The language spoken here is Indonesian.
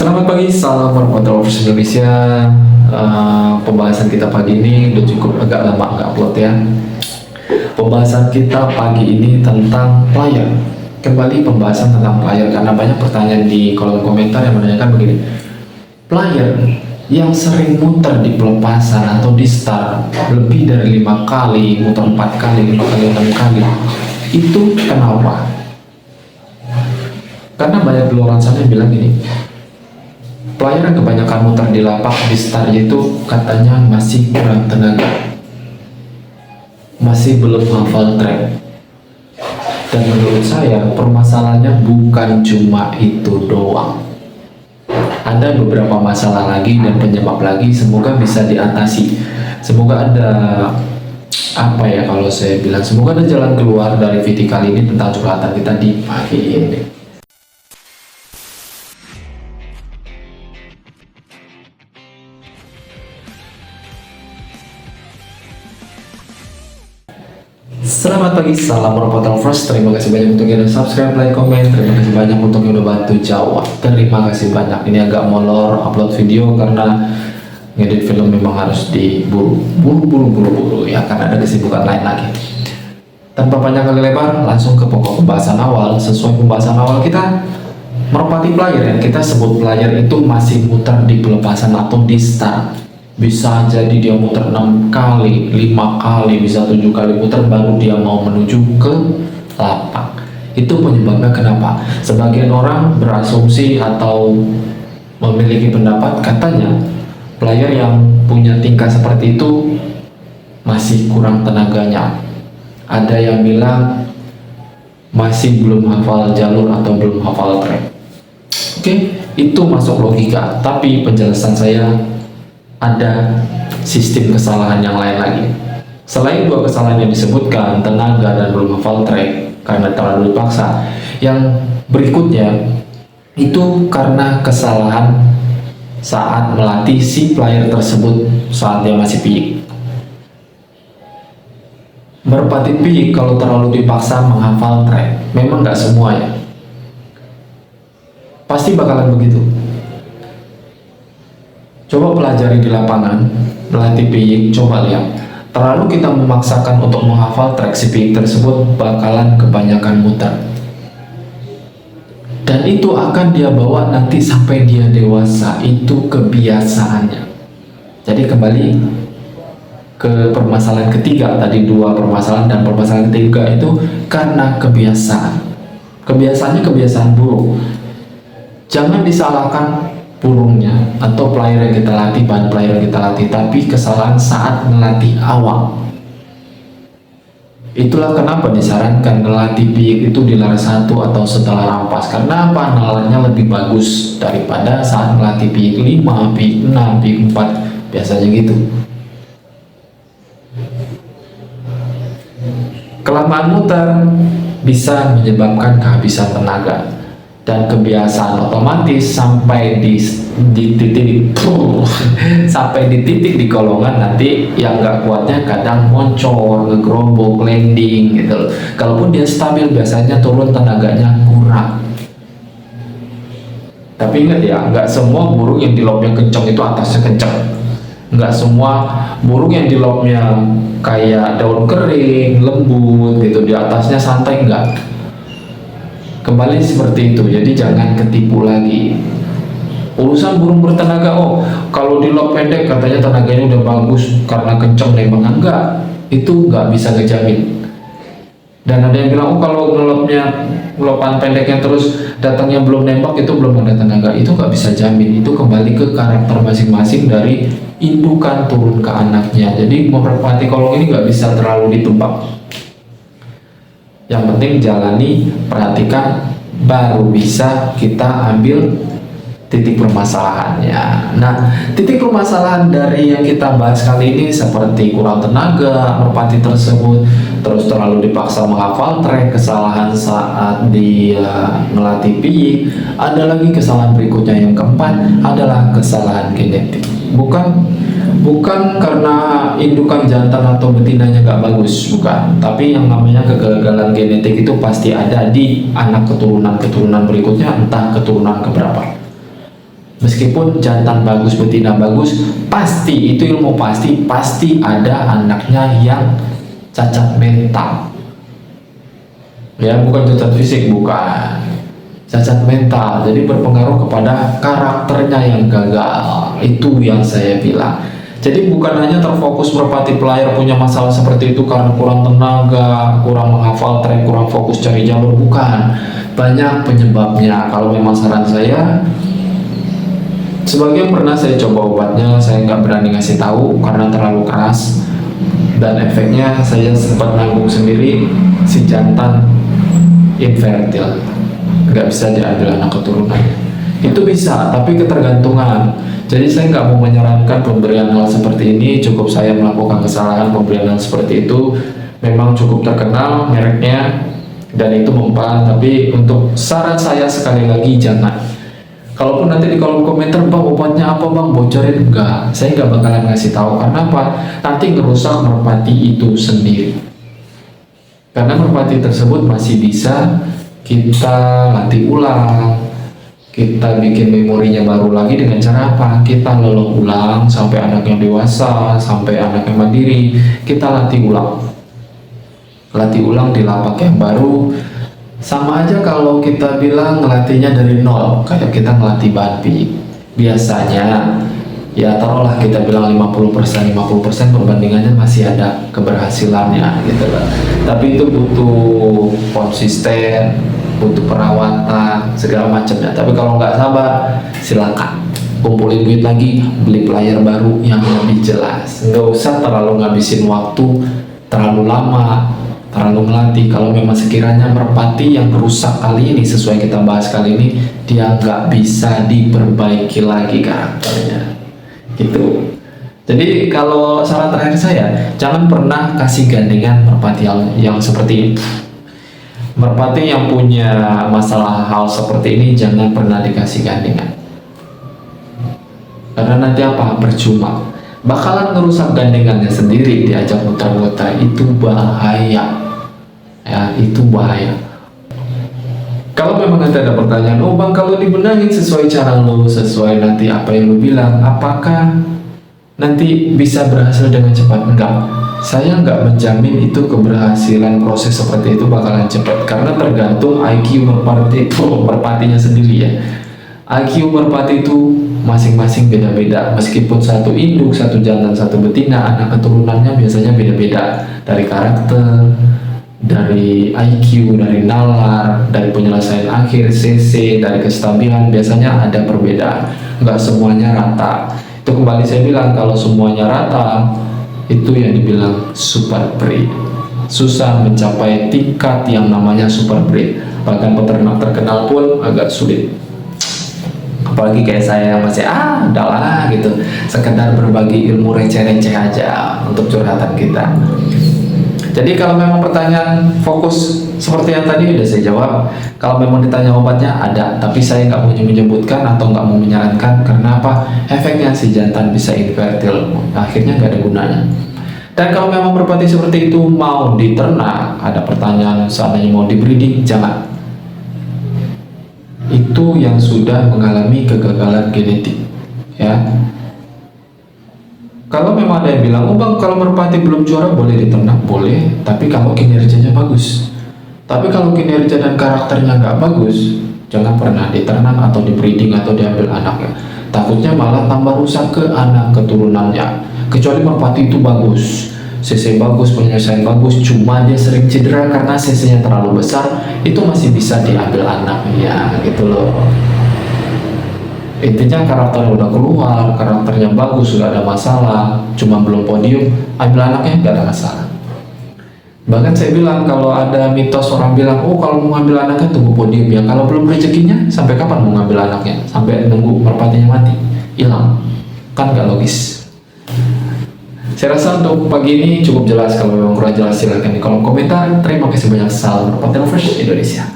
Selamat pagi, salam warahmatullahi wabarakatuh Indonesia. Pembahasan kita pagi ini udah cukup agak lama nggak upload ya. Pembahasan kita pagi ini tentang player. Kembali pembahasan tentang player karena banyak pertanyaan di kolom komentar yang menanyakan begini. Player yang sering muter di pelepasan atau di start lebih dari 5 kali, muter 4 kali, 5 kali, 6 kali, itu kenapa? Karena banyak di luar sana yang bilang gini, player yang kebanyakan muter di lapak di start itu katanya masih kurang tenaga, masih belum hafal track. Dan menurut saya permasalahannya bukan cuma itu doang. Ada beberapa masalah lagi dan penyebab lagi, semoga bisa diatasi. Semoga ada kalau saya bilang, semoga ada jalan keluar dari video kali ini tentang curhatan kita di pagi ini. Selamat pagi, salam warahmatullahi wabarakatuh. Terima kasih banyak untuk yang udah subscribe, like, komen. Terima kasih banyak untuk yang udah bantu jawab. Terima kasih banyak. Ini agak molor upload video karena ngedit film memang harus diburu-buru ya, karena ada kesibukan lain lagi. Tanpa panjang kali lebar, langsung ke pokok pembahasan awal. Sesuai pembahasan awal kita, merpati player yang kita sebut player itu masih muter di pelepasan atau di start. Bisa jadi dia muter 6 kali, 5 kali, bisa 7 kali muter baru dia mau menuju ke lapak. Itu penyebabnya kenapa? Sebagian orang berasumsi atau memiliki pendapat katanya player yang punya tingkah seperti itu masih kurang tenaganya. Ada yang bilang masih belum hafal jalur atau belum hafal track. Oke, itu masuk logika. Tapi penjelasan saya, ada sistem kesalahan yang lain lagi. Selain dua kesalahan yang disebutkan, tenaga dan belum hafal track karena terlalu dipaksa, yang berikutnya itu karena kesalahan saat melatih si player tersebut saat dia masih piik. Merpati piik kalau terlalu dipaksa menghafal track, memang nggak semua ya, pasti bakalan begitu. Coba pelajari di lapangan, melatih piik, coba lihat. Terlalu kita memaksakan untuk menghafal track si piik tersebut bakalan kebanyakan muter. Dan itu akan dia bawa nanti sampai dia dewasa, itu kebiasaannya. Jadi kembali ke permasalahan ketiga, tadi dua permasalahan dan permasalahan ketiga itu karena kebiasaan. Kebiasaannya kebiasaan buruk. Jangan disalahkan burungnya atau player yang kita latih, bahan player yang kita latih, tapi kesalahan saat melatih awal. Itulah kenapa disarankan melatih piik itu di lar 1 atau setelah rampas. Karena apa? Nalarnya lebih bagus daripada saat melatih piik 5, piik 6, piik 4, biasanya gitu. Kelamaan muter bisa menyebabkan kehabisan tenaga dan kebiasaan otomatis sampai di titik sampai di titik di kolongan nanti yang nggak kuatnya kadang moncor, ngegerombol, landing gitu loh. Kalaupun dia stabil biasanya turun tenaganya kurang. Tapi ingat ya, nggak semua burung yang di lobnya kencang itu atasnya kencang. Nggak semua burung yang di lobnya kayak daun kering, lembut gitu, di atasnya santai, enggak. Kembali seperti itu, jadi jangan ketipu lagi. Urusan burung bertenaga, kalau di lob pendek katanya tenaganya udah bagus karena kenceng nembaknya, enggak, itu nggak bisa ngejamin. Dan ada yang bilang, kalau ngelopnya lopan pendeknya terus datangnya belum nembak, itu belum ada tenaga. Itu nggak bisa jamin. Itu kembali ke karakter masing-masing dari indukan turun ke anaknya. Jadi merpati kolong ini nggak bisa terlalu ditebak. Yang penting jalani, perhatikan, baru bisa kita ambil titik permasalahannya. Nah, titik permasalahan dari yang kita bahas kali ini seperti kurang tenaga merpati tersebut, terus terlalu dipaksa menghafal track, kesalahan saat dia melatih piik, ada lagi kesalahan berikutnya yang keempat adalah kesalahan genetik. Bukan karena indukan jantan atau betinanya gak bagus, bukan. Tapi yang namanya kegagalan genetik itu pasti ada di anak keturunan berikutnya, entah keturunan keberapa. meskipun jantan bagus, betina bagus, pasti itu ilmu pasti ada anaknya yang cacat mental. Ya, bukan cacat fisik, bukan. Cacat mental, jadi berpengaruh kepada karakternya yang gagal. Itu yang saya bilang. Jadi bukan hanya terfokus merpati player punya masalah seperti itu karena kurang tenaga, kurang menghafal tren, kurang fokus cari jalur, bukan. Banyak penyebabnya. Kalau memang saran saya, sebagian pernah saya coba obatnya, saya nggak berani ngasih tahu karena terlalu keras, dan efeknya saya sempat nanggung sendiri. Si jantan infertil, nggak bisa diambil anak keturunannya. Itu bisa, tapi ketergantungan. Jadi saya nggak mau menyarankan pemberian hal seperti ini. Cukup saya melakukan kesalahan pemberian hal seperti itu, memang cukup terkenal mereknya dan itu mempan. Tapi untuk saran saya sekali lagi, jangan. Kalaupun nanti di kolom komentar, bang obatnya apa bang, bocorin, enggak, saya nggak bakalan ngasih tahu. Karena apa? Nanti ngerusak merpati itu sendiri. Karena merpati tersebut masih bisa kita latih ulang, kita bikin memorinya baru lagi dengan cara apa? Kita loloh ulang sampai anaknya dewasa, sampai anaknya mandiri, kita latih ulang. Latih ulang di lapak yang baru. Sama aja kalau kita bilang ngelatihnya dari nol, kayak kita ngelatih babi. Biasanya, ya taruhlah kita bilang 50%, 50% perbandingannya masih ada keberhasilannya gitu loh. Tapi itu butuh konsisten, butuh perawatan, segala macamnya. Tapi kalau nggak sabar, silakan kumpulin duit lagi, beli player baru yang lebih jelas. Nggak usah terlalu ngabisin waktu terlalu lama, terlalu ngelatih. Kalau memang sekiranya merpati yang rusak kali ini, sesuai kita bahas kali ini, dia nggak bisa diperbaiki lagi karakternya gitu. Jadi kalau saran terakhir saya, jangan pernah kasih gandengan merpati yang seperti ini. Merpati yang punya masalah hal seperti ini jangan pernah dikasih gandengan, karena nanti apa? Percuma, bakalan ngerusak gandengannya sendiri, diajak muter-muter. Itu bahaya ya, itu bahaya. Kalau memang nanti ada pertanyaan, oh bang kalau dibenahin sesuai cara lo, sesuai nanti apa yang lo bilang, apakah nanti bisa berhasil dengan cepat? Enggak, saya nggak menjamin itu keberhasilan proses seperti itu bakalan cepat, karena tergantung IQ merpatinya sendiri ya. IQ merpati itu masing-masing beda-beda, meskipun satu induk, satu jantan, satu betina, anak keturunannya biasanya beda-beda, dari karakter, dari IQ, dari nalar, dari penyelesaian akhir, CC, dari kestabilan, biasanya ada perbedaan, nggak semuanya rata. Itu kembali saya bilang, kalau semuanya rata, itu yang dibilang super breed. Susah mencapai tingkat yang namanya super breed. Bahkan peternak terkenal pun agak sulit. Apalagi kayak saya yang masih udahlah gitu, sekedar berbagi ilmu receh-receh aja untuk curhatan kita. Jadi kalau memang pertanyaan fokus seperti yang tadi udah saya jawab. Kalau memang ditanya obatnya ada, tapi saya nggak mau menyebutkan atau nggak mau menyarankan. Karena apa? Efeknya si jantan bisa infertil, akhirnya nggak ada gunanya. Dan kalau memang merpati seperti itu mau diternak, ada pertanyaan seandainya mau dibreeding, jangan. Itu yang sudah mengalami kegagalan genetik ya. Kalau memang ada yang bilang, oh bang kalau merpati belum juara boleh diternak, boleh, tapi kalau kinerjanya bagus. Tapi kalau kinerja dan karakternya nggak bagus, jangan pernah diternak atau dibreeding atau diambil anaknya. Takutnya malah tambah rusak ke anak keturunannya. Kecuali merpati itu bagus, CC bagus, penyelesaian bagus, cuma dia sering cedera karena CC-nya terlalu besar, itu masih bisa diambil anaknya gitu loh. Intinya karakternya udah keluar, karakternya bagus, nggak ada masalah, cuma belum podium, ambil anaknya nggak ada masalah. Bahkan saya bilang, kalau ada mitos orang bilang, oh kalau mau ngambil anaknya tunggu podium, ya kalau belum rezekinya sampai kapan mau ngambil anaknya? Sampai nunggu merpatinya mati, hilang, kan nggak logis. Saya rasa untuk pagi ini cukup jelas. Kalau memang kurang jelas silahkan di kolom komentar. Terima kasih banyak. Salam Merpati Lovers Indonesia.